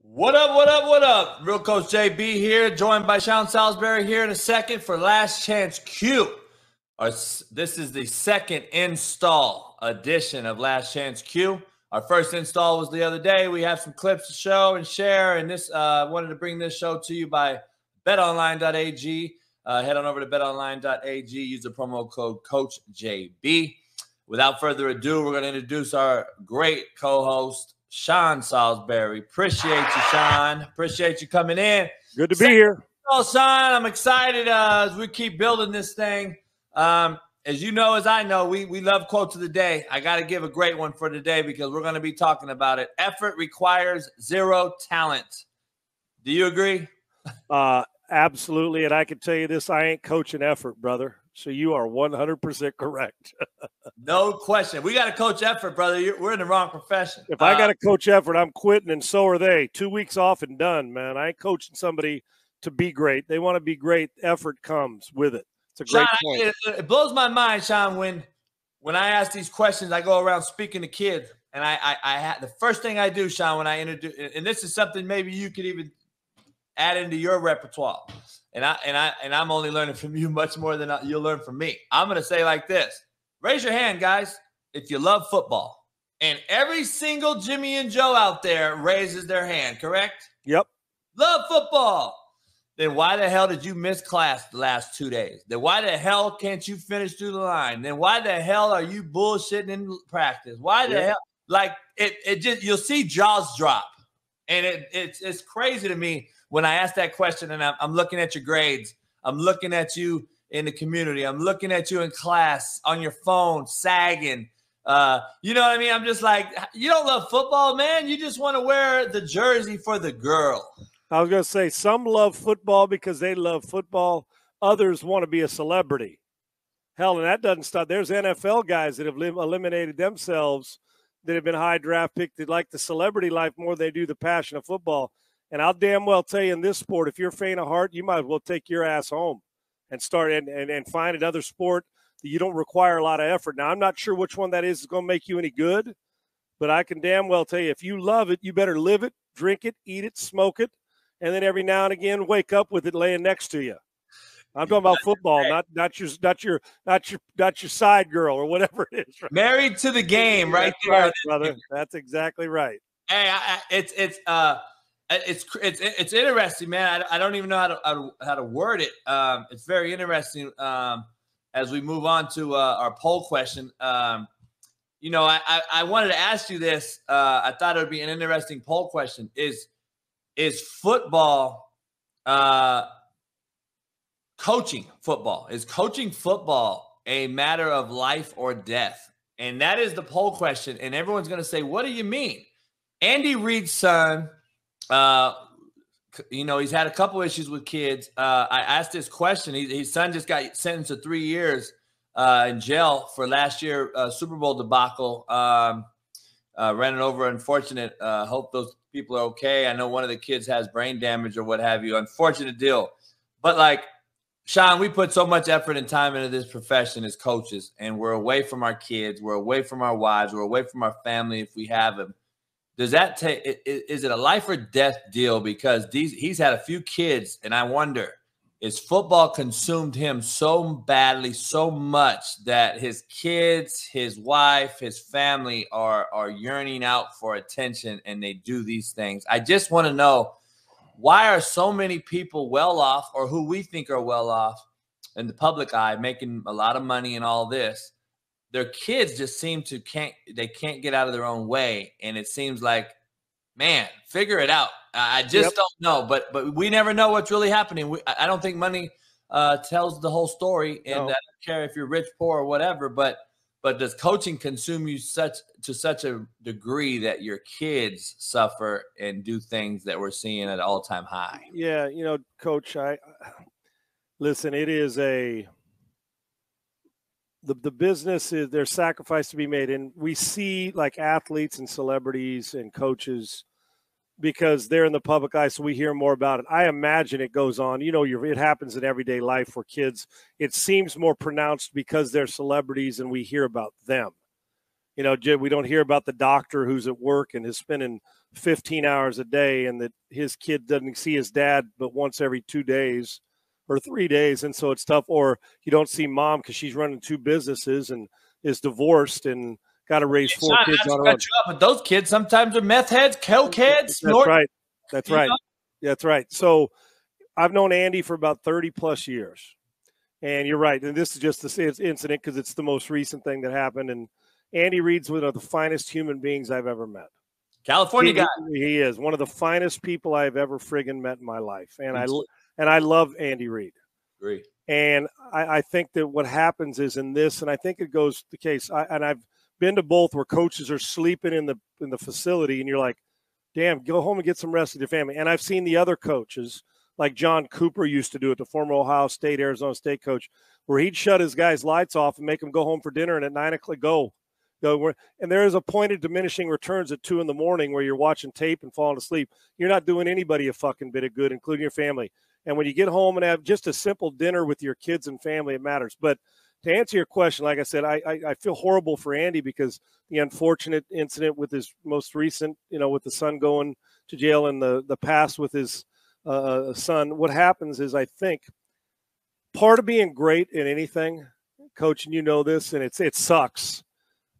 What up, what up, what up? Real Coach JB here, joined by Sean Salisbury here in a second for Last Chance Q. This is the second install edition of Last Chance Q. Our first install was the other day. We have some clips to show and share, and this wanted to bring this show to you by betonline.ag. Head on over to betonline.ag. Use the promo code Coach JB. Without further ado, we're going to introduce our great co-host, Sean Salisbury. Appreciate you, Sean. Appreciate you coming in. Good to be here. Oh, Sean, I'm excited as we keep building this thing. As you know, as I know, we love quotes of the day. I got to give a great one for today because we're going to be talking about it. Effort requires zero talent. Do you agree? Absolutely. And I can tell you this, I ain't coaching effort, brother. So you are 100% correct. No question. We got to coach effort, brother. We're in the wrong profession. If I got to coach effort, I'm quitting, and so are they. 2 weeks off and done, man. I ain't coaching somebody to be great. They want to be great. Effort comes with it. It's a great point. It blows my mind, Sean, when I ask these questions, I go around speaking to kids, and the first thing I do, Sean, when I introduce, and this is something maybe you could even add into your repertoire. And I'm only learning from you much more than you'll learn from me. I'm going to say like this. Raise your hand, guys, if you love football. And every single Jimmy and Joe out there raises their hand, correct? Yep. Love football. Then why the hell did you miss class the last 2 days? Then why the hell can't you finish through the line? Then why the hell are you bullshitting in practice? Why the hell? Like, it just, you'll see jaws drop. And it's crazy to me when I ask that question and I'm looking at your grades. I'm looking at you in the community. I'm looking at you in class, on your phone, sagging. You know what I mean? I'm just like, you don't love football, man. You just want to wear the jersey for the girl. I was going to say, some love football because they love football. Others want to be a celebrity. Hell, and that doesn't stop. There's NFL guys that have eliminated themselves that have been high draft picked that like the celebrity life more than they do the passion of football. And I'll damn well tell you in this sport, if you're faint of heart, you might as well take your ass home and start and find another sport that you don't require a lot of effort. Now, I'm not sure which one that is going to make you any good, but I can damn well tell you, if you love it, you better live it, drink it, eat it, smoke it, and then every now and again wake up with it laying next to you. I'm talking about football, not your side girl or whatever it is. Right? Married to the game, right there, right, brother. That's exactly right. Hey, it's interesting, man. I don't even know how to word it. It's very interesting. As we move on to our poll question, you know, I wanted to ask you this. I thought it would be an interesting poll question. Is football coaching football? Is coaching football a matter of life or death? And that is the poll question. And everyone's going to say, what do you mean? Andy Reid's son, you know, he's had a couple issues with kids. I asked this question. His son just got sentenced to 3 years in jail for last year Super Bowl debacle. Ran it over. Unfortunate. Hope those people are okay. I know one of the kids has brain damage or what have you. Unfortunate deal. But like, Sean, we put so much effort and time into this profession as coaches, and we're away from our kids. We're away from our wives. We're away from our family if we have them. Does that take? Is it a life or death deal? Because he's had a few kids, and I wonder, is football consumed him so badly, so much that his kids, his wife, his family are yearning out for attention, and they do these things? I just want to know, why are so many people well off, or who we think are well off in the public eye, making a lot of money and all this? Their kids just seem to can't get out of their own way. And it seems like, man, figure it out. I just don't know. But we never know what's really happening. I don't think money tells the whole story. And I don't care if you're rich, poor, or whatever. But does coaching consume you to such a degree that your kids suffer and do things that we're seeing at an all-time high? Yeah, you know, Coach, listen, it is the business is, there's sacrifice to be made. And we see like athletes and celebrities and coaches because they're in the public eye, so we hear more about it. I imagine it goes on. You know, it happens in everyday life for kids. It seems more pronounced because they're celebrities and we hear about them. You know, we don't hear about the doctor who's at work and is spending 15 hours a day, and that his kid doesn't see his dad but once every 2 days or 3 days, and so it's tough. Or you don't see mom because she's running 2 businesses and is divorced and got to raise 4 kids on her own. But those kids sometimes are meth heads, coke heads. That's right. That's right. That's right. So I've known Andy for about 30 plus years, and you're right. And this is just this incident because it's the most recent thing that happened. And Andy Reid's one of the finest human beings I've ever met. California guy. He is one of the finest people I've ever friggin' met in my life. And I love Andy Reid. Agree. And I think that what happens is in this, and I think it goes the case, and I've been to both where coaches are sleeping in the facility, and you're like, damn, go home and get some rest with your family. And I've seen the other coaches, like John Cooper used to do it, the former Ohio State, Arizona State coach, where he'd shut his guys' lights off and make them go home for dinner, and at 9 o'clock, go. And there is a point of diminishing returns at 2 a.m. where you're watching tape and falling asleep. You're not doing anybody a fucking bit of good, including your family. And when you get home and have just a simple dinner with your kids and family, it matters. But to answer your question, like I said, I feel horrible for Andy because the unfortunate incident with his most recent, with the son going to jail and the past with his son. What happens is, I think part of being great in anything, Coach, and you know this, and it sucks.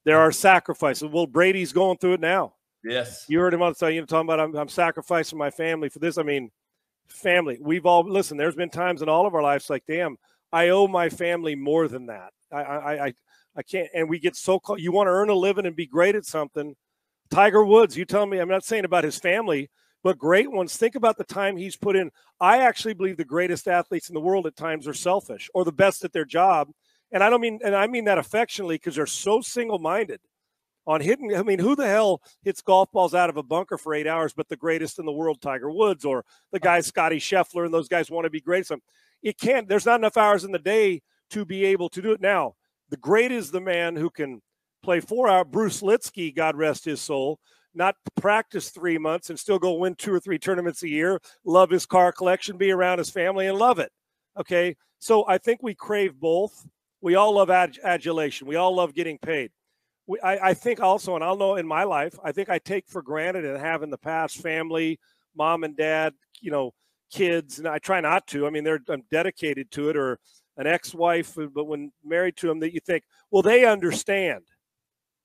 There are sacrifices. Well, Brady's going through it now. Yes. You heard him on talking about I'm sacrificing my family for this. I mean, family. We've all listen. There's been times in all of our lives like, damn, I owe my family more than that. I can't. And we get so close. You want to earn a living and be great at something. Tiger Woods. You tell me. I'm not saying about his family, but great ones. Think about the time he's put in. I actually believe the greatest athletes in the world at times are selfish or the best at their job. And I mean that affectionately because they're so single-minded on hitting. I mean, who the hell hits golf balls out of a bunker for 8 hours but the greatest in the world, Tiger Woods, or the guy Scotty Scheffler, and those guys want to be great. So it can't. There's not enough hours in the day to be able to do it. Now, the great is the man who can play 4 hours. Bruce Litsky, God rest his soul, not practice 3 months and still go win 2 or 3 tournaments a year, love his car collection, be around his family, and love it. Okay? So I think we crave both. We all love adulation. We all love getting paid. I think also, and I'll know in my life, I think I take for granted and have in the past family, mom and dad, kids, and I try not to. I mean, I'm dedicated to it, or an ex-wife, but when married to them, that you think, well, they understand.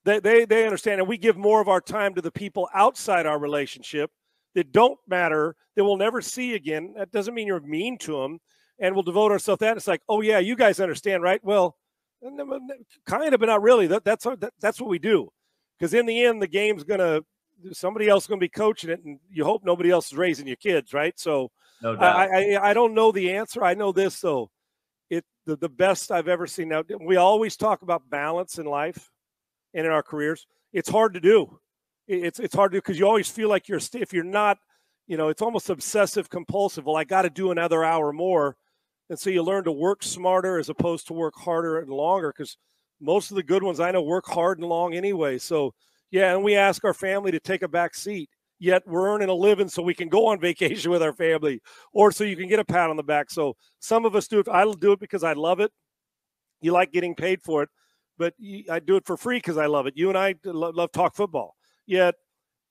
They understand, and we give more of our time to the people outside our relationship that don't matter, that we'll never see again. That doesn't mean you're mean to them. And we'll devote ourselves to that. It's like, oh, yeah, you guys understand, right? Well, kind of, but not really. That's what we do. Because in the end, the game's somebody else is going to be coaching it, and you hope nobody else is raising your kids, right? So no doubt. I don't know the answer. I know this, though. The best I've ever seen. Now, we always talk about balance in life and in our careers. It's hard to do. It's hard to do because you always feel like if you're not, it's almost obsessive compulsive. Well, I got to do another hour more. And so you learn to work smarter as opposed to work harder and longer, because most of the good ones I know work hard and long anyway. So, yeah, and we ask our family to take a back seat, yet we're earning a living so we can go on vacation with our family, or so you can get a pat on the back. So some of us do it. I'll do it because I love it. You like getting paid for it, but I do it for free because I love it. You and I love talk football, yet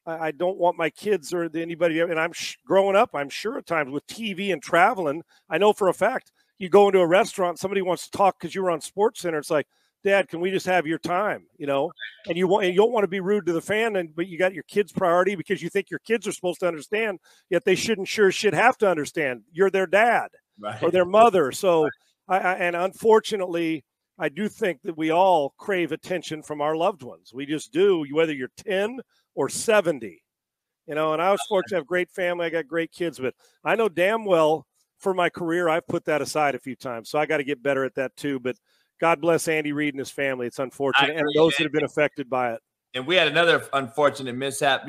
I don't want my kids or anybody. And I'm growing up, I'm sure at times with TV and traveling, I know for a fact you go into a restaurant, somebody wants to talk because you were on SportsCenter. It's like, Dad, can we just have your time? And you don't want to be rude to the fan, but you got your kids' priority because you think your kids are supposed to understand, yet they should have to understand. You're their dad, right, or their mother. So and unfortunately, I do think that we all crave attention from our loved ones. We just do, whether you're 10 or 70, and I was fortunate to have great family. I got great kids, but I know damn well for my career, I've put that aside a few times. So I got to get better at that too. But God bless Andy Reid and his family. It's unfortunate. And those that have been affected by it. And we had another unfortunate mishap.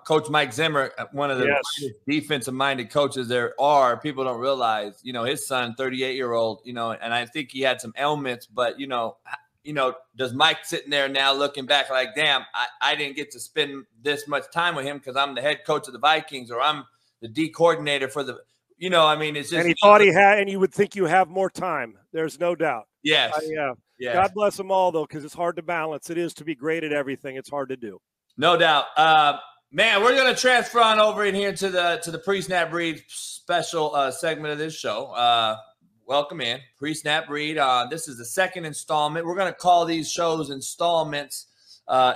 Coach Mike Zimmer, one of the defensive-minded coaches there are, people don't realize, his son, 38-year-old, and I think he had some ailments, but, does Mike sitting there now looking back like, damn, I didn't get to spend this much time with him because I'm the head coach of the Vikings, or I'm the D coordinator for the, it's just. And he thought he had, and you would think you have more time. There's no doubt. Yes. Yeah. God bless them all, though, because it's hard to balance. It is to be great at everything. It's hard to do. No doubt. Man, we're going to transfer on over in here to the pre-snap read special segment of this show. Welcome in, pre-snap read. This is the second installment. We're going to call these shows installments,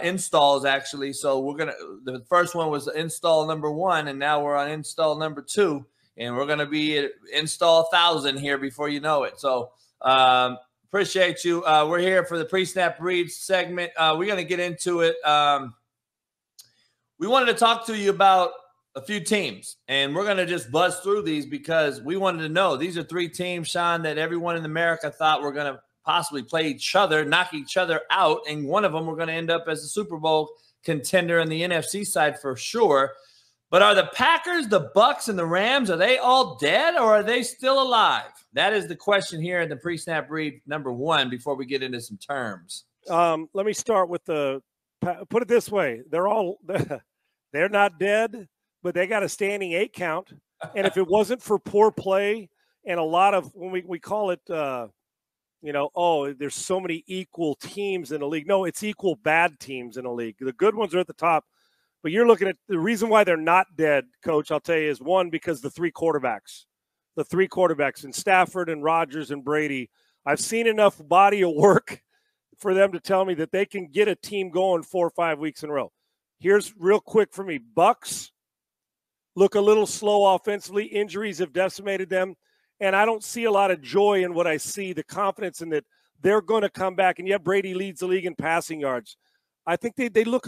installs actually. So the first one was install number 1, and now we're on install number 2, and we're going to be at install 1,000 here before you know it. So appreciate you. We're here for the pre-snap read segment. We're going to get into it. We wanted to talk to you about a few teams, and we're going to just buzz through these because we wanted to know. These are 3 teams, Sean, that everyone in America thought were going to possibly play each other, knock each other out, and one of them were going to end up as a Super Bowl contender on the NFC side for sure. But are the Packers, the Bucs, and the Rams, are they all dead, or are they still alive? That is the question here in the pre-snap read number 1 before we get into some terms. Let me start with put it this way. They're not dead, but they got a standing 8 count. And if it wasn't for poor play and a lot of, when we call it, there's so many equal teams in the league. No, it's equal bad teams in the league. The good ones are at the top. But you're looking at the reason why they're not dead, Coach, I'll tell you, is one, because the 3 quarterbacks and Stafford and Rodgers and Brady, I've seen enough body of work for them to tell me that they can get a team going 4 or 5 weeks in a row. Here's real quick for me. Bucs look a little slow offensively. Injuries have decimated them. And I don't see a lot of joy in what I see, the confidence in that they're going to come back. And yet Brady leads the league in passing yards. I think they look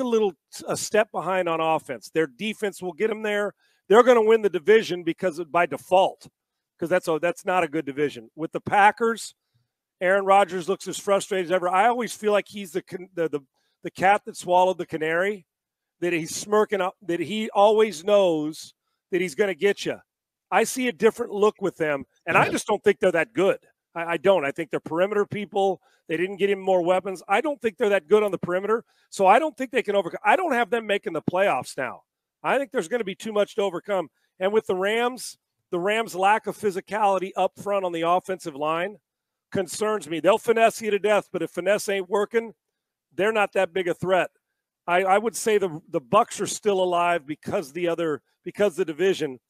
a step behind on offense. Their defense will get them there. They're going to win the division by default, because that's not a good division. With the Packers, Aaron Rodgers looks as frustrated as ever. I always feel like he's the cat that swallowed the canary, that he's smirking up, that he always knows that he's going to get you. I see a different look with them, and I just don't think they're that good. I don't. I think they're perimeter people. They didn't get him more weapons. I don't think they're that good on the perimeter, so I don't think they can overcome. I don't have them making the playoffs now. I think there's going to be too much to overcome. And with the Rams lack of physicality up front on the offensive line concerns me. They'll finesse you to death, but if finesse ain't working, they're not that big a threat. I would say the Bucs are still alive because the division.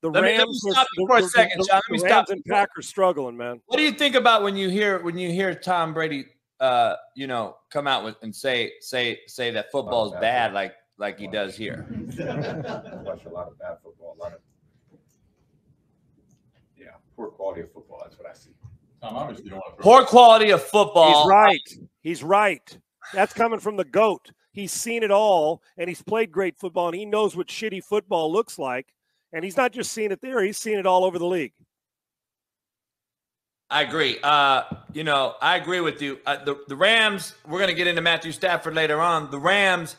The Rams stop you for a second, Sean. Let me stop. And Packers struggling, man. What do you think about when you hear Tom Brady, come out with and say that football is bad like he does here? I watch a lot of bad football, poor quality of football. That's what I see. Tom, obviously you don't want to poor quality of football. He's right. That's coming from the GOAT. He's seen it all, and he's played great football, and he knows what shitty football looks like. And he's not just seen it there; he's seen it all over the league. I agree. I agree with you. The Rams. We're going to get into Matthew Stafford later on. The Rams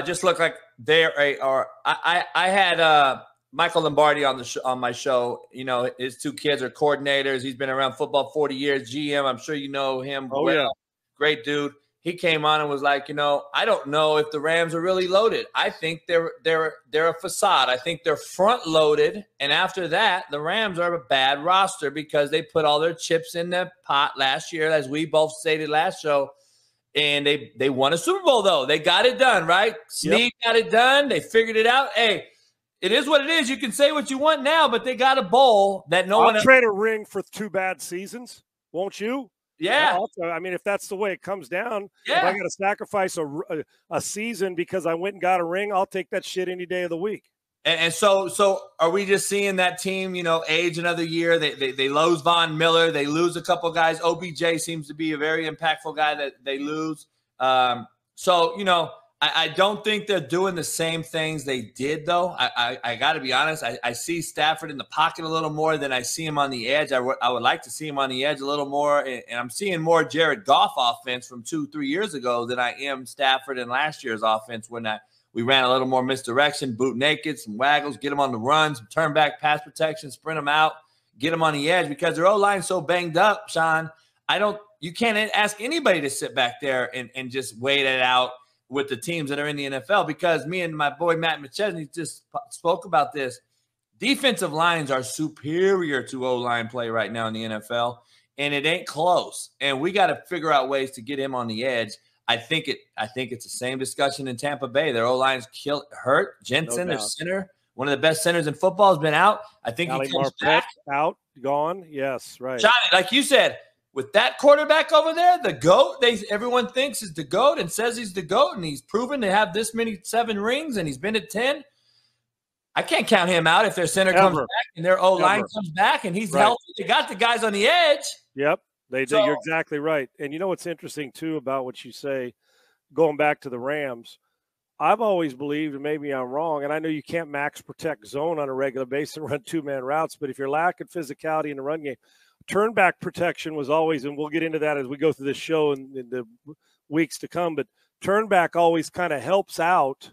just look like they are. I had Michael Lombardi on my show. You know, his 2 kids are coordinators. He's been around football 40 years. GM. I'm sure you know him. Oh well. Yeah, great dude. He came on and was like, I don't know if the Rams are really loaded. I think they're a facade. I think they're front loaded. And after that, the Rams are a bad roster because they put all their chips in the pot last year, as we both stated last show. And they won a Super Bowl, though. They got it done, right? Snead got it done. They figured it out. Hey, it is what it is. You can say what you want now, but they got a bowl that I'll trade a ring for 2 bad seasons. Won't you? Yeah. I mean, if that's the way it comes down, if I got to sacrifice a season because I went and got a ring, I'll take that shit any day of the week. And so are we just seeing that team, age another year? They lose Von Miller. They lose a couple guys. OBJ seems to be a very impactful guy that they lose. I don't think they're doing the same things they did, though. I got to be honest. I see Stafford in the pocket a little more than I see him on the edge. I would like to see him on the edge a little more. And I'm seeing more Jared Goff offense from 2-3 years ago than I am Stafford in last year's offense when we ran a little more misdirection, boot naked, some waggles, get them on the run, some turn back pass protection, sprint them out, get them on the edge because their O-line's so banged up, Sean. You can't ask anybody to sit back there and just wait it out with the teams that are in the NFL, because me and my boy Matt McChesney just spoke about this. Defensive lines are superior to O-line play right now in the NFL. and it ain't close. And we got to figure out ways to get him on the edge. I think it's the same discussion in Tampa Bay. Their O-line's hurt. Jensen, their center, one of the best centers in football, has been out. I think he comes back. Out, gone. Yes, right. Johnny, like you said, with that quarterback over there, the GOAT, everyone thinks is the GOAT and says he's the GOAT, and he's proven to have this many 7 rings, and he's been at 10. I can't count him out if their center comes back and their O-line comes back and he's healthy. They got the guys on the edge. Yep, they do. You're exactly right. And you know what's interesting, too, about what you say, going back to the Rams, I've always believed, and maybe I'm wrong, and I know you can't max protect zone on a regular basis and run 2-man routes, but if you're lacking physicality in the run game, turnback protection was always, and we'll get into that as we go through this show in the weeks to come, but turnback always kind of helps out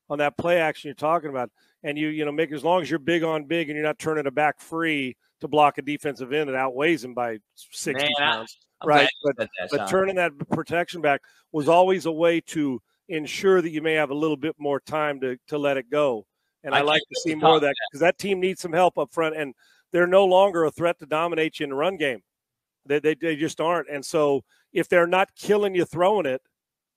on that play action you're talking about. And you know, make, as long as you're big on big and you're not turning a back free to block a defensive end that outweighs him by 60 pounds. Right. But turning that protection back was always a way to ensure that you may have a little bit more time to let it go. And I like to see more of that, because that team needs some help up front, and they're no longer a threat to dominate you in the run game. They just aren't. And so if they're not killing you throwing it,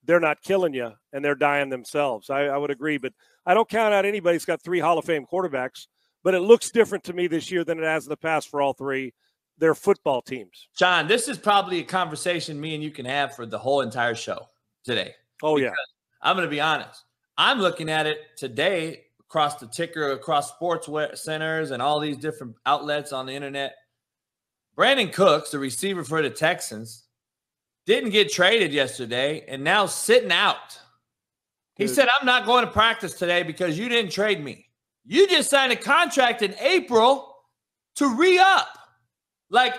they're not killing you, and they're dying themselves. I would agree, but I don't count out anybody who's got 3 Hall of Fame quarterbacks, but it looks different to me this year than it has in the past for all 3. They're football teams. John, this is probably a conversation me and you can have for the whole entire show today. Oh, yeah. I'm going to be honest. I'm looking at it today across the ticker, across sports centers and all these different outlets on the internet. Brandon Cooks, the receiver for the Texans, didn't get traded yesterday and now sitting out. He said, I'm not going to practice today because you didn't trade me. You just signed a contract in April to re-up. Like,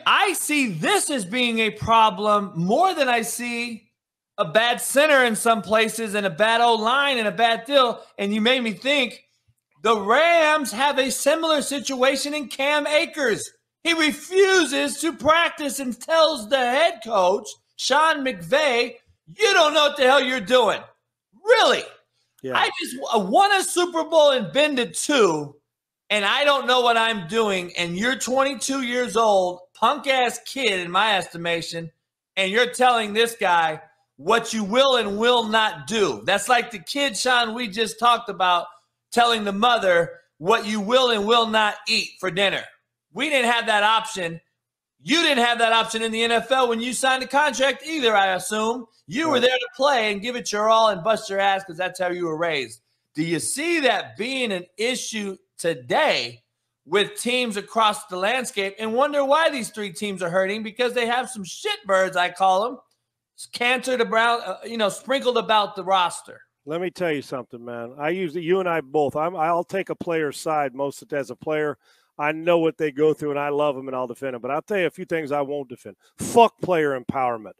I see this as being a problem more than I see a bad center in some places and a bad O-line and a bad deal. And you made me think the Rams have a similar situation in Cam Akers. He refuses to practice and tells the head coach, Sean McVay, you don't know what the hell you're doing. Really? Yeah. I just won a Super Bowl and been to 2, and I don't know what I'm doing, and you're 22 years old, punk-ass kid in my estimation, and you're telling this guy what you will and will not do. That's like the kid, Sean, we just talked about, telling the mother what you will and will not eat for dinner. We didn't have that option. You didn't have that option in the NFL when you signed a contract either, I assume. You were there to play and give it your all and bust your ass because that's how you were raised. Do you see that being an issue today with teams across the landscape, and wonder why these 3 teams are hurting? Because they have some shitbirds, I call them, cantered about, sprinkled about the roster. Let me tell you something, man. You and I both. I'll take a player's side most of the time. As a player, I know what they go through, and I love them, and I'll defend them. But I'll tell you a few things I won't defend. Fuck player empowerment.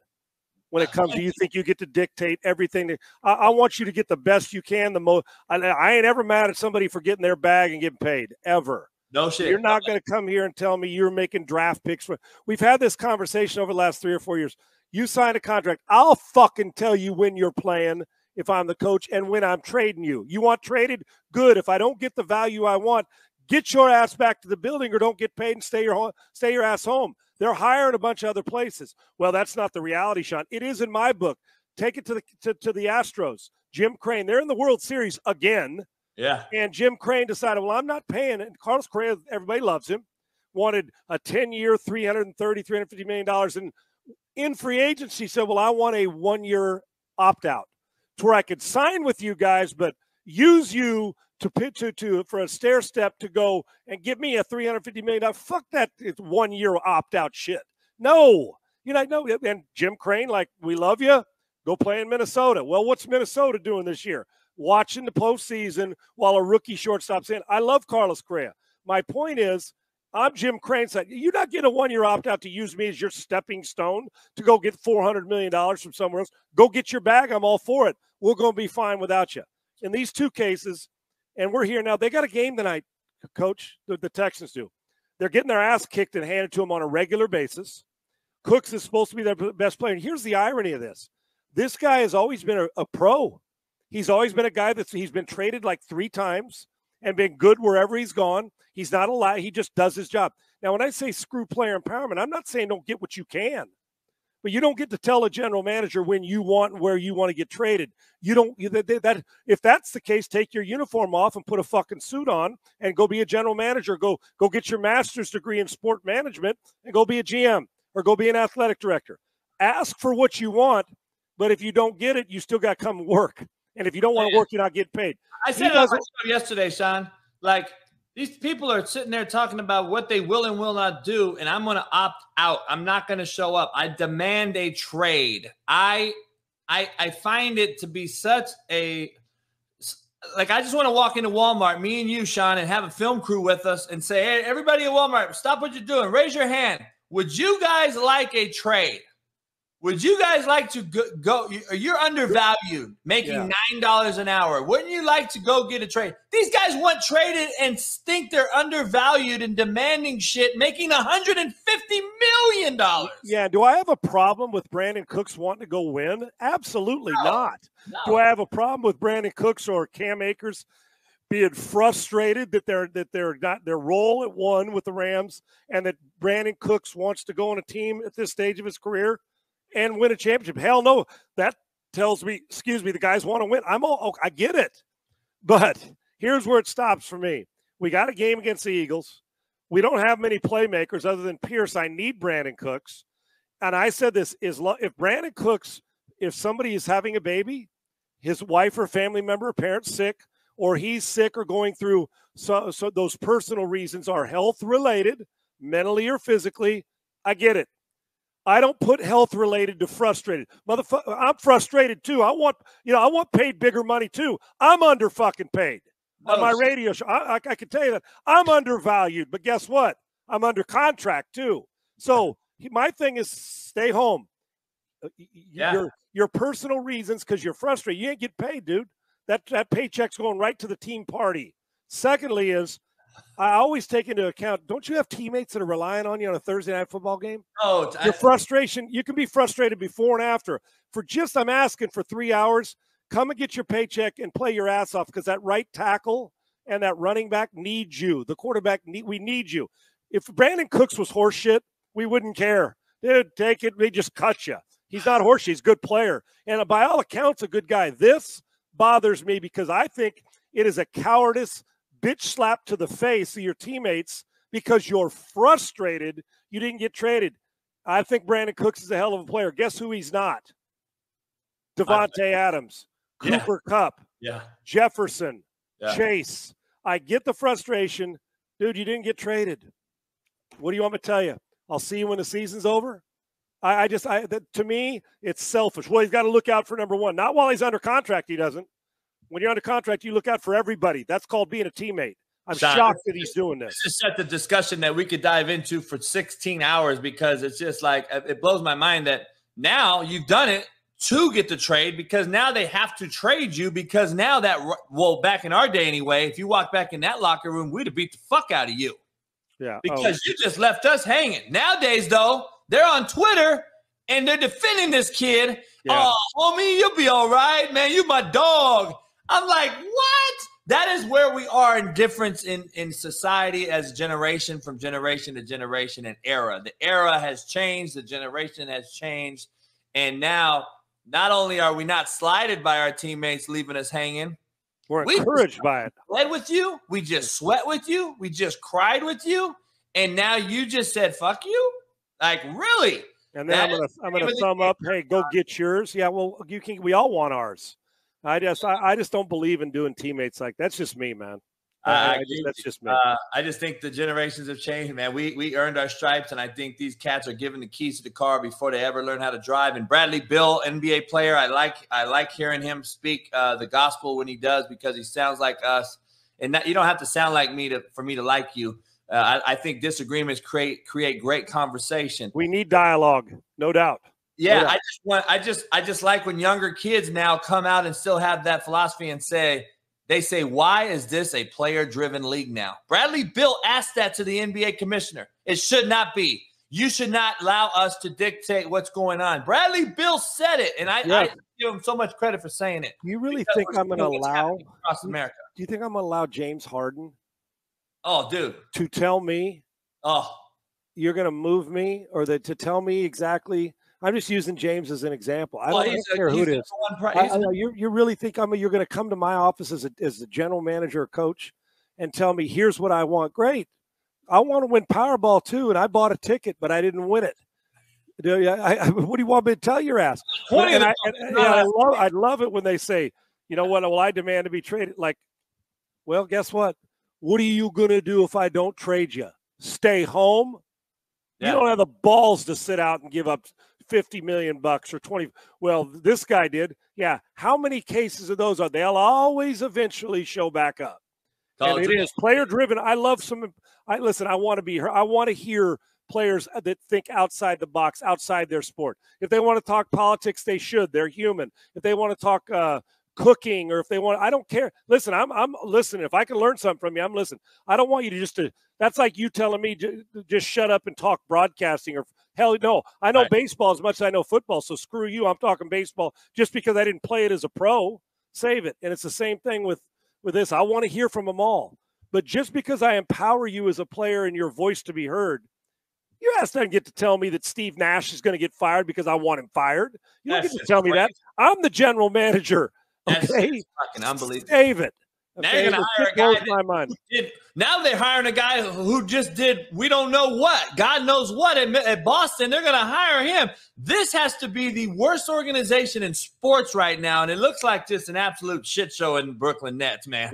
When it comes to you think you get to dictate everything. I want you to get the best you can. The most. I ain't ever mad at somebody for getting their bag and getting paid, ever. No shit. You're not going to come here and tell me you're making draft picks. We've had this conversation over the last 3 or 4 years. You signed a contract. I'll fucking tell you when you're playing if I'm the coach and when I'm trading you. You want traded? Good. If I don't get the value I want, get your ass back to the building or don't get paid and stay your ass home. They're hiring a bunch of other places. Well, that's not the reality, Sean. It is in my book. Take it to the Astros. Jim Crane, they're in the World Series again. Yeah. And Jim Crane decided, well, I'm not paying. And Carlos Correa, everybody loves him, wanted a 10-year, $350 million. And in free agency said, well, I want a 1-year opt-out to where I could sign with you guys, but use you for a stair step to go and give me a $350 million. Fuck that 1-year opt-out shit. No. No. And Jim Crane, like, we love you. Go play in Minnesota. Well, what's Minnesota doing this year? Watching the postseason while a rookie shortstop's in. I love Carlos Correa. My point is, I'm Jim Crane. Said, you're not getting a 1-year opt-out to use me as your stepping stone to go get $400 million from somewhere else. Go get your bag. I'm all for it. We're going to be fine without you. In these 2 cases, and we're here now, they got a game tonight, Coach, the Texans do. They're getting their ass kicked and handed to them on a regular basis. Cooks is supposed to be their best player. And here's the irony of this. This guy has always been a pro. He's always been a guy he's been traded like 3 times and been good wherever he's gone. He's not allowed. He just does his job. Now, when I say screw player empowerment, I'm not saying don't get what you can. But you don't get to tell a general manager when you want and where you want to get traded. You don't. If that's the case, take your uniform off and put a fucking suit on and go be a general manager. Go get your master's degree in sport management and go be a GM or go be an athletic director. Ask for what you want, but if you don't get it, you still got to come work. And if you don't want to work, you're not getting paid. I said it on my show yesterday, Sean. Like, these people are sitting there talking about what they will and will not do, and I'm going to opt out. I'm not going to show up. I demand a trade. I find it to be such a – like, I just want to walk into Walmart, me and you, Sean, and have a film crew with us and say, hey, everybody at Walmart, stop what you're doing. Raise your hand. Would you guys like a trade? Would you guys like to go? You're undervalued, making $9 an hour. Wouldn't you like to go get a trade? These guys want traded and think they're undervalued and demanding shit, making $150 million. Yeah. Do I have a problem with Brandon Cooks wanting to go win? Absolutely not. No. Do I have a problem with Brandon Cooks or Cam Akers being frustrated that they're not their role at one with the Rams and that Brandon Cooks wants to go on a team at this stage of his career and win a championship? Hell no. That tells me, the guys want to win. I get it. But here's where it stops for me. We got a game against the Eagles. We don't have many playmakers other than Pierce. I need Brandon Cooks. And I said this, if Brandon Cooks, if somebody is having a baby, his wife or family member or parent sick, or he's sick or going through, so those personal reasons are health related, mentally or physically, I get it. I don't put health related to frustrated. Motherfucker, I'm frustrated too. I want paid bigger money too. I'm under fucking paid on my radio show. I can tell you that I'm undervalued, but guess what? I'm under contract too. So my thing is stay home. Your personal reasons because you're frustrated. You ain't get paid, dude. That paycheck's going right to the team party. Secondly is I always take into account, don't you have teammates that are relying on you on a Thursday night football game? Oh, your frustration, you can be frustrated before and after. I'm asking for 3 hours, come and get your paycheck and play your ass off because that right tackle and that running back needs you. The quarterback, we need you. If Brandon Cooks was horse shit, we wouldn't care. Dude, take it. They just cut you. He's not horse shit. He's a good player. And by all accounts, a good guy. This bothers me because I think it is a cowardice bitch slap to the face of your teammates because you're frustrated you didn't get traded. I think Brandon Cooks is a hell of a player. Guess who he's not? Devontae Adams, Cooper Kupp, Jefferson, Chase. I get the frustration. Dude, you didn't get traded. What do you want me to tell you? I'll see you when the season's over. To me, it's selfish. Well, he's got to look out for number one. Not while he's under contract, he doesn't. When you're under contract, you look out for everybody. That's called being a teammate. I'm shocked that he's doing this. This is such a discussion that we could dive into for 16 hours because it's just like it blows my mind that now you've done it to get the trade because now they have to trade you because now back in our day anyway, if you walk back in that locker room, we'd have beat the fuck out of you. Yeah. Because you just left us hanging. Nowadays, though, they're on Twitter and they're defending this kid. Yeah. Oh, homie, you'll be all right, man. You my dog. I'm like, what? That is where we are in difference in society as generation from generation to generation and era. The era has changed. The generation has changed. And now not only are we not slighted by our teammates leaving us hanging, we're encouraged by it. Bled with you. We just sweat with you. We just cried with you. And now you just said, fuck you? Like, really? And then I'm gonna thumb up, hey, go get yours. Yeah, well, we all want ours. I just don't believe in doing teammates like that's just me, man. That's just me. I just think the generations have changed, man. We earned our stripes, and I think these cats are given the keys to the car before they ever learn how to drive. And Bradley Bill, NBA player, I like hearing him speak the gospel when he does because he sounds like us. And you don't have to sound like me for me to like you. I think disagreements create great conversation. We need dialogue, no doubt. Yeah, I just like when younger kids now come out and still have that philosophy and they say, why is this a player-driven league now? Bradley Bill asked that to the NBA commissioner. It should not be. You should not allow us to dictate what's going on. Bradley Bill said it, and I give him so much credit for saying it. You really think I'm going to allow across America? Do you think I'm going to allow James Harden? Oh, dude, to tell me? Oh, you're going to move me or to tell me exactly. I'm just using James as an example. I don't care who it is. You really think you're going to come to my office as the general manager or coach and tell me, here's what I want. Great. I want to win Powerball too, and I bought a ticket, but I didn't win it. What do you want me to tell your ass? I love it when they say, you know what, well, I demand to be traded. Like, well, guess what? What are you going to do if I don't trade you? Stay home? Yeah. You don't have the balls to sit out and give up $50 million or 20. Well, this guy did. Yeah. How many cases of those are? They'll always eventually show back up. And it is player driven. I love listen, I want to be here. I want to hear players that think outside the box, outside their sport. If they want to talk politics, they should. They're human. If they want to talk cooking, or if they want, I don't care. Listen, I'm listening. If I can learn something from you, I'm listening. I don't want you to that's like you telling me just shut up and talk broadcasting, or hell no. I know baseball as much as I know football, so screw you. I'm talking baseball just because I didn't play it as a pro. Save it. And it's the same thing with this. I want to hear from them all. But just because I empower you as a player and your voice to be heard, your ass doesn't get to tell me that Steve Nash is going to get fired because I want him fired. You don't get to tell me that. I'm the general manager. Okay, that's fucking unbelievable. Save it. Now you're gonna hire a guy. Now they're hiring a guy who just did we don't know what, God knows what at Boston. They're gonna hire him. This has to be the worst organization in sports right now, and it looks like just an absolute shit show in Brooklyn Nets, man.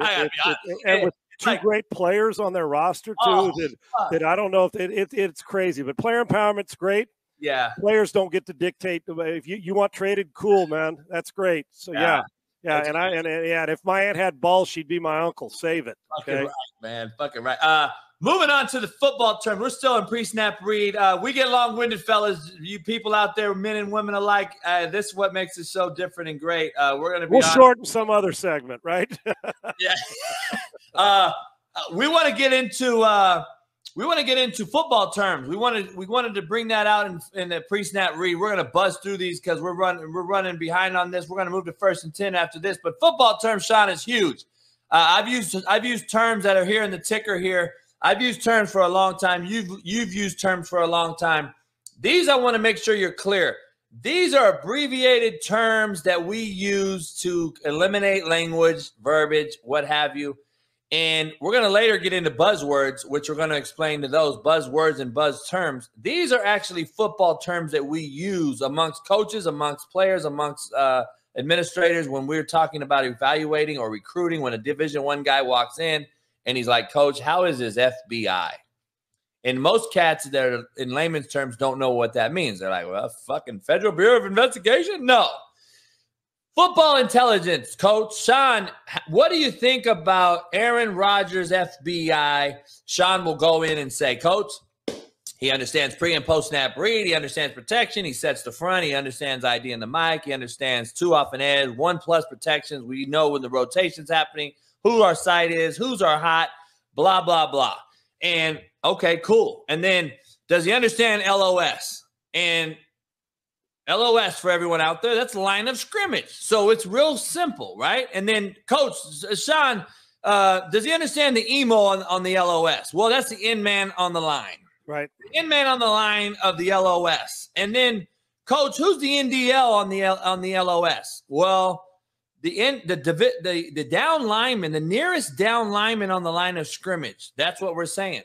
And with two great players on their roster too, that I don't know if it's crazy, but player empowerment's great. Yeah, players don't get to dictate the way. If you want traded, cool, man, that's great. So yeah. Yeah, and if my aunt had balls, she'd be my uncle. Save it. Okay, fucking right, man. Fucking right. Moving on to the football term. We're still in pre-snap read. We get long-winded, fellas. You people out there, men and women alike. This is what makes it so different and great. We'll shorten some other segment, right? Yeah. We want to get into football terms. We wanted to bring that out in the pre-snap read. We're going to buzz through these because we're running behind on this. We're going to move to 1st and 10 after this. But football terms, Sean, is huge. I've used terms that are here in the ticker here. I've used terms for a long time. You've used terms for a long time. These I want to make sure you're clear. These are abbreviated terms that we use to eliminate language, verbiage, what have you. And we're going to later get into buzzwords, which we're going to explain to those buzzwords and buzz terms. These are actually football terms that we use amongst coaches, amongst players, amongst administrators when we're talking about evaluating or recruiting. When a Division I guy walks in and he's like, Coach, how is this FBI? And most cats that are in layman's terms don't know what that means. They're like, well, fucking Federal Bureau of Investigation? No. Football intelligence, Coach. Sean, what do you think about Aaron Rodgers, FBI? Sean will go in and say, Coach, he understands pre- and post-snap read. He understands protection. He sets the front. He understands ID in the mic. He understands 2 off an edge, 1+ protections. We know when the rotation's happening, who our side is, who's our hot, blah, blah, blah. And, okay, cool. And then does he understand LOS? And LOS, for everyone out there, that's line of scrimmage. So it's real simple, right? And then, Coach, Sean, does he understand the emo on the LOS? Well, that's the end man on the line. Right. The end man on the line of the LOS. And then, Coach, who's the NDL on the LOS? Well, the down lineman, the nearest down lineman on the line of scrimmage. That's what we're saying.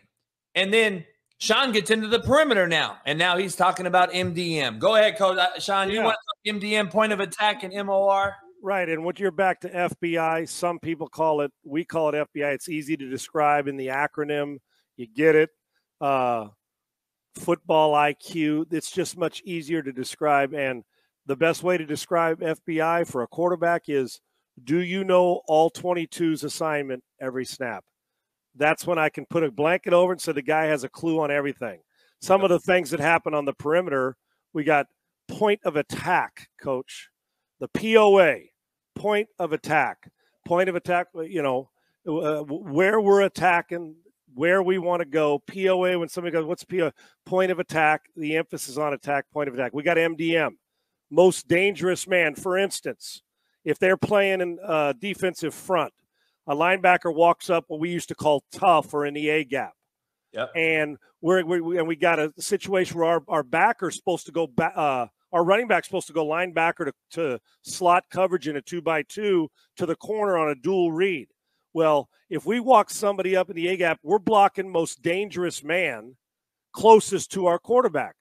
And then Sean gets into the perimeter now, and now he's talking about MDM. Go ahead, Coach. Sean, you want MDM, point of attack, and MOR? Right, and when you're back to FBI, some people call it, we call it FBI. It's easy to describe in the acronym. You get it. Football IQ, it's just much easier to describe, and the best way to describe FBI for a quarterback is, do you know all 22's assignment every snap? That's when I can put a blanket over it so the guy has a clue on everything. Some of the things that happen on the perimeter, we got point of attack, Coach. The POA, point of attack. Point of attack, you know, where we're attacking, where we want to go. POA, when somebody goes, what's POA? Point of attack, the emphasis on attack, point of attack. We got MDM, most dangerous man. For instance, if they're playing in defensive front, a linebacker walks up what we used to call tough or in the A gap. Yep. And we got a situation where our backer's supposed to go back. Our running back's supposed to go linebacker to slot coverage in a 2x2 to the corner on a dual read. Well, if we walk somebody up in the A-gap, we're blocking most dangerous man closest to our quarterback.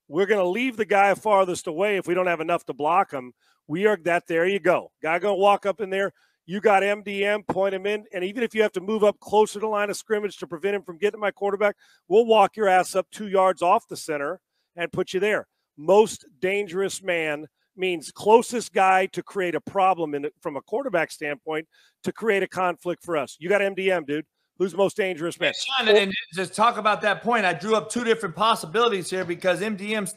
We're going to leave the guy farthest away if we don't have enough to block him. There you go. Guy going to walk up in there. You got MDM, point him in, and even if you have to move up closer to the line of scrimmage to prevent him from getting my quarterback, we'll walk your ass up 2 yards off the center and put you there. Most dangerous man means closest guy to create a problem from a quarterback standpoint to create a conflict for us. You got MDM, dude. Who's the most dangerous man? Sean, and just talk about that point. I drew up 2 different possibilities here because MDM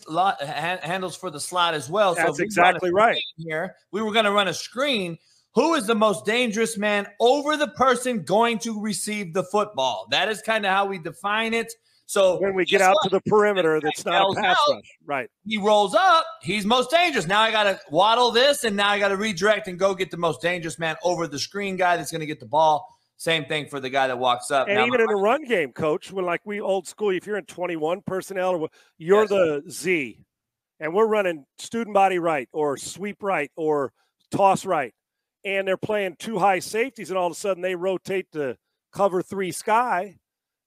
handles for the slot as well. That's exactly right. Here, we were going to run a screen. Who is the most dangerous man over the person going to receive the football? That is kind of how we define it. So when we get out to the perimeter, that's not a pass rush. Right. He rolls up. He's most dangerous. Now I got to waddle this, and now I got to redirect and go get the most dangerous man over the screen guy that's going to get the ball. Same thing for the guy that walks up. And now, even in a run game, Coach, when like we old school, if you're in 21 personnel, or you're the Z, and we're running student body right or sweep right or toss right, and they're playing 2 high safeties, and all of a sudden they rotate to cover 3 sky,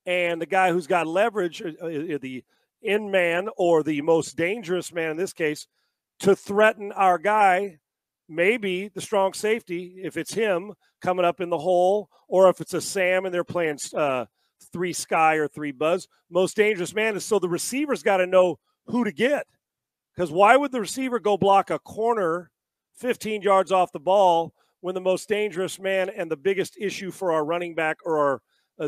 and the guy who's got leverage, the in man or the most dangerous man in this case, to threaten our guy, maybe the strong safety, if it's him coming up in the hole, or if it's a Sam and they're playing 3 sky or 3 buzz, most dangerous man is so the receiver's got to know who to get. Because why would the receiver go block a corner 15 yards off the ball when the most dangerous man and the biggest issue for our running back or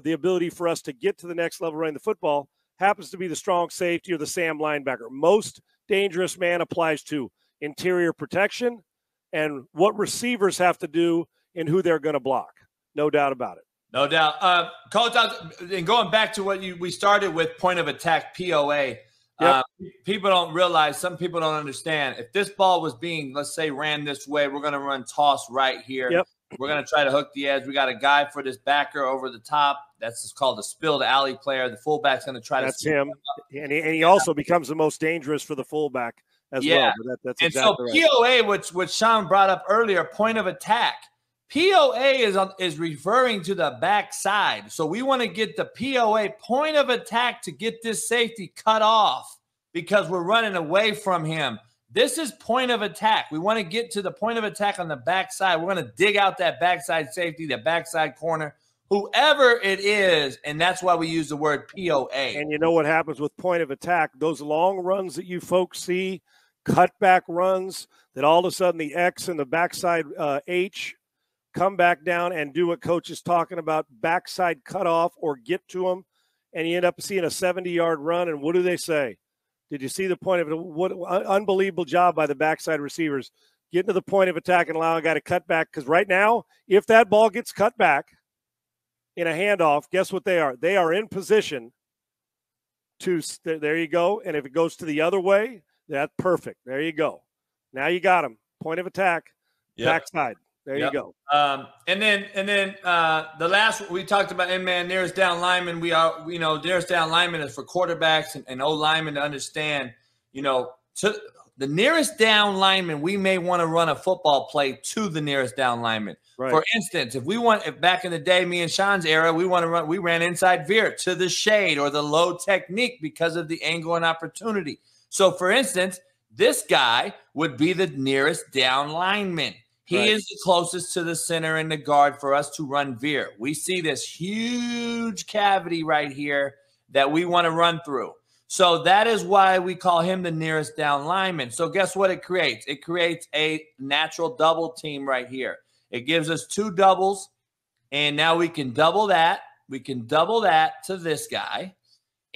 the ability for us to get to the next level running the football happens to be the strong safety or the Sam linebacker? Most dangerous man applies to interior protection and what receivers have to do and who they're going to block. No doubt about it. No doubt. Coach, and going back to what we started with, point of attack, POA, yep. People don't realize, some people don't understand. If this ball was being, let's say, ran this way, we're going to run toss right here. Yep. We're going to try to hook the edge. We got a guy for this backer over the top. That's just called a spilled alley player. The fullback's going to try to. That's him. And he also becomes the most dangerous for the fullback as well. But that's and exactly so POA, which Sean brought up earlier, point of attack. POA is referring to the backside. So we want to get the POA, point of attack, to get this safety cut off because we're running away from him. This is point of attack. We want to get to the point of attack on the backside. We're going to dig out that backside safety, that backside corner, whoever it is, and that's why we use the word POA. And you know what happens with point of attack? Those long runs that you folks see, cutback runs, that all of a sudden the X and the backside H come back down and do what Coach is talking about, backside cutoff or get to them, and you end up seeing a 70-yard run, and what do they say? Did you see the point of it? What unbelievable job by the backside receivers getting to the point of attack and allowing a guy to cut back. Because right now, if that ball gets cut back in a handoff, guess what they are? They are in position to – there you go. And if it goes to the other way, that's perfect. There you go. Now you got him. Point of attack, backside. There you go. And then the last we talked about in-man nearest down lineman. Nearest down lineman is for quarterbacks and O-linemen to understand, to the nearest down lineman, we may want to run a football play to the nearest down lineman. Right. For instance, if back in the day, me and Sean's era, we ran inside veer to the shade or the low technique because of the angle and opportunity. So for instance, this guy would be the nearest down lineman. He is the closest to the center and the guard for us to run veer. We see this huge cavity right here that we want to run through. So that is why we call him the nearest down lineman. So guess what it creates? It creates a natural double team right here. It gives us 2 doubles, and now we can double that. We can double that to this guy.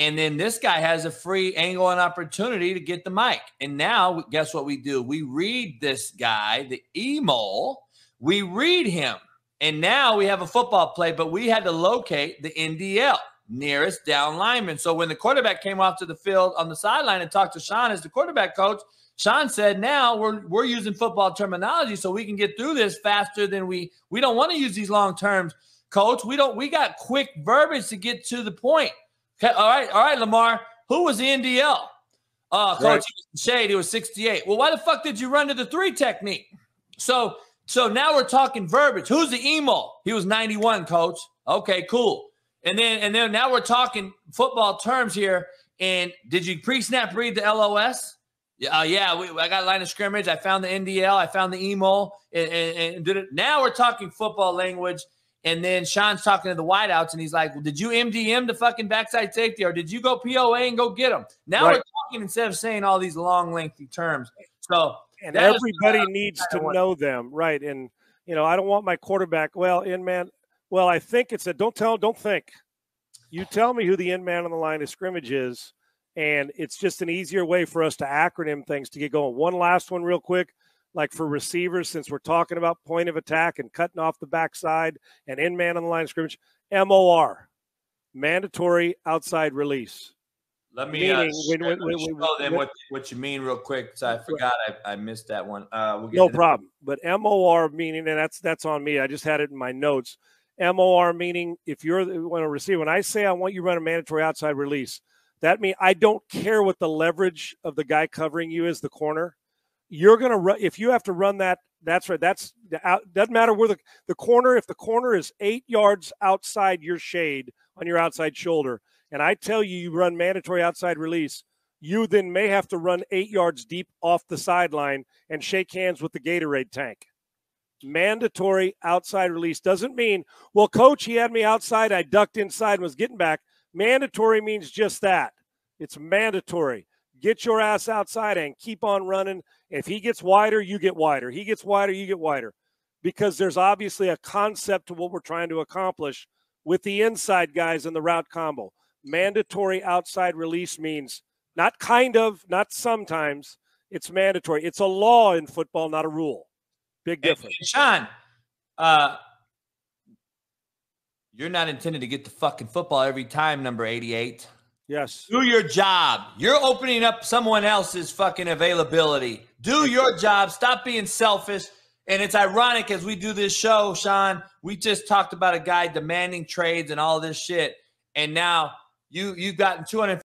And then this guy has a free angle and opportunity to get the mic. And now, guess what we do? We read this guy, the E-mole. We read him. And now we have a football play, but we had to locate the NDL, nearest down lineman. So when the quarterback came off to the field on the sideline and talked to Sean as the quarterback coach, Sean said, now we're using football terminology so we can get through this faster than we don't want to use these long terms, coach. We got quick verbiage to get to the point. Okay, all right, Lamar. Who was the NDL? Coach, Right. Shade, he was 68. Well, why the fuck did you run to the 3 technique? So now we're talking verbiage. Who's the emo? He was 91, Coach. Okay, cool. And then now we're talking football terms here. And did you pre-snap read the LOS? Yeah, I got line of scrimmage. I found the NDL. I found the emo. And did it. Now we're talking football language. And then Sean's talking to the wideouts, and he's like, well, did you MDM the fucking backside safety, or did you go POA and go get him? Now we're talking instead of saying all these long, lengthy terms. So and everybody needs to know them, right? And, I don't want my quarterback, I think it's don't think. You tell me who the end man on the line of scrimmage is, and it's just an easier way for us to acronym things to get going. One last one real quick. Like for receivers, since we're talking about point of attack and cutting off the backside and in man on the line of scrimmage, MOR, mandatory outside release. Let me show them what you mean real quick, because I forgot I missed that one. No problem. But MOR meaning, and that's on me. I just had it in my notes. MOR meaning if you're a receiver, when I say I want you to run a mandatory outside release, that means I don't care what the leverage of the guy covering you is, the corner. You're going to run, if you have to run that, that's right. Doesn't matter where the corner, if the corner is 8 yards outside your shade on your outside shoulder, and I tell you run mandatory outside release, you then may have to run 8 yards deep off the sideline and shake hands with the Gatorade tank. Mandatory outside release doesn't mean, well, coach, he had me outside, I ducked inside and was getting back. Mandatory means just that. It's mandatory. Get your ass outside and keep on running. If he gets wider, you get wider. He gets wider, you get wider. Because there's obviously a concept to what we're trying to accomplish with the inside guys in the route combo. Mandatory outside release means not kind of, not sometimes. It's mandatory. It's a law in football, not a rule. Big difference. And Sean, you're not intended to get the fucking football every time, number 88. Yes. Do your job. You're opening up someone else's fucking availability. Do your job. Stop being selfish. And it's ironic as we do this show, Sean, we just talked about a guy demanding trades and all this shit. And now you've gotten 250